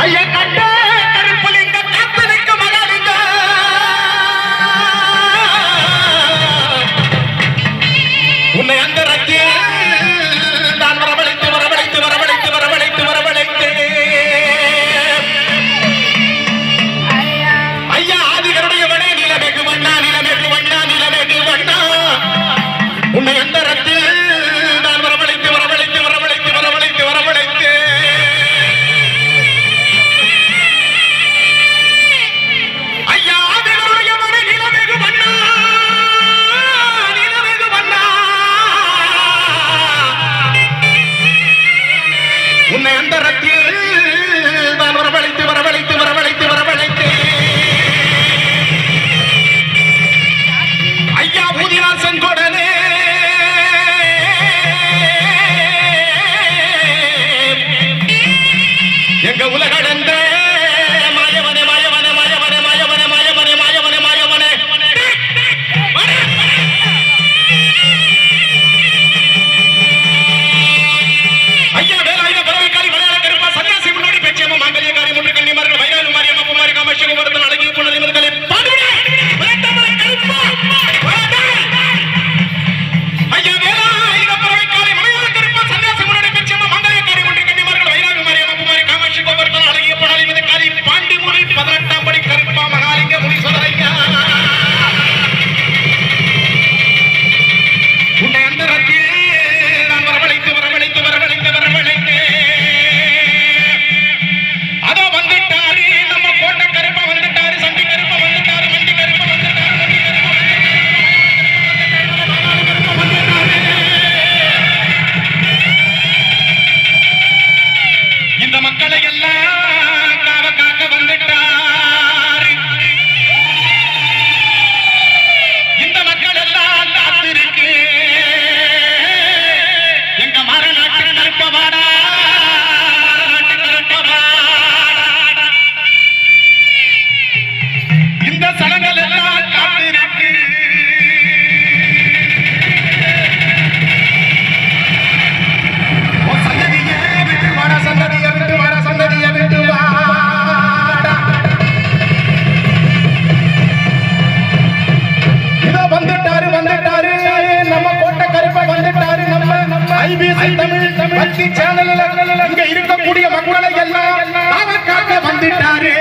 ஐயா கட்ட கருப்புலிங்க காத்தலிங்க மகாலிங்க உன்னை அந்த ரத்திய நான் வரவழைத்து வரவழைத்து வரவழைத்து வரவழைத்து வரவழைத்து ஐயா ஆதிகருடையவனே நிலமெகு வண்ணா நிலமெகு வண்ணா நிலமெகு வண்ணா உன்னை அந்த ரத்திய நான் வரவழைத்து வரவழைத்து வரவழைத்து வரவழைத்து வரவழைத்து ஐயா ஆதிகருடையவனே நிலமெகு வண்ணா நிலமெகு வண்ணா உன்னை அந்த ரத்தியில் நான் வரவழைத்து வரவழைத்து வரவழைத்து வரவழைத்து ஐயா ஊதினார் செங்கோடனே எங்க உலகடந்த மாயவனே மாயவனே மாயவனே மாயவனே மாயவனே மாயவனே மாயவனே ஐயா வேலாயுத பறவைக்காரி மலையாள கருப்பா சன்னியாசி முன்னாடி பேச்சியம்மா மாங்கல்யக்காரி முன்று கன்னிமார்கள் வைராலு மாரியம்மா குமாரி காமாட்சி குமரத்தன் அழகிய புனலி முதலே பாடுடே வேட்டமலை கருப்பா ஐயா வேலாயுத பறவைக்காரி மலையாள கருப்பா சன்னியாசி முன்னாடி பேச்சியம்மா மாங்கல்யக்காரி முன்று கன்னிமார்கள் வைராலு மாரியம்மா குமாரி காமாட்சி குமரத்தன் அழகிய புனலி முதலே பாண்டி முனி 18ஆம் படி கருப்பா மகாலிங்க முனீஸ்வரரையா உன்னை அந்த ரத்தியே நான் வரவழைத்து வரவழைத்து வரவழைத்து வரவழைத்து அதோ வந்துட்டாரு நம்ம கோட்டை கருப்பா வந்துட்டாரு சண்டி கருப்பா வந்துட்டாரு மண்டி கருப்பா வந்துட்டாரு மண்டி கருப்பா வந்துட்டாரு இந்த மக்களை எல்லாம் காவ காக்க வந்துட்டாரு இந்த மக்கள் எல்லாம் காத்திருக்கு எங்க மரநாட்டு கருப்பவாடா மரநாட்டு கருப்பவாடா இந்த சனங்கள் எல்லாம் காத்திருக்கு ஓ சந்ததியே விட்டு வாடா சந்ததியை விட்டு வாடா சந்ததியை விட்டு வாடா இதோ வந்துட்டாரு வந்துட்டாரு நம்ம கோட்டை கருப்பை வந்துட்டாரு நம்ம ஐபிசி தமிழ் பக்தி சேனல்ல இங்க இருக்கக்கூடிய மக்களை எல்லாம் காக்க வந்துட்டாரு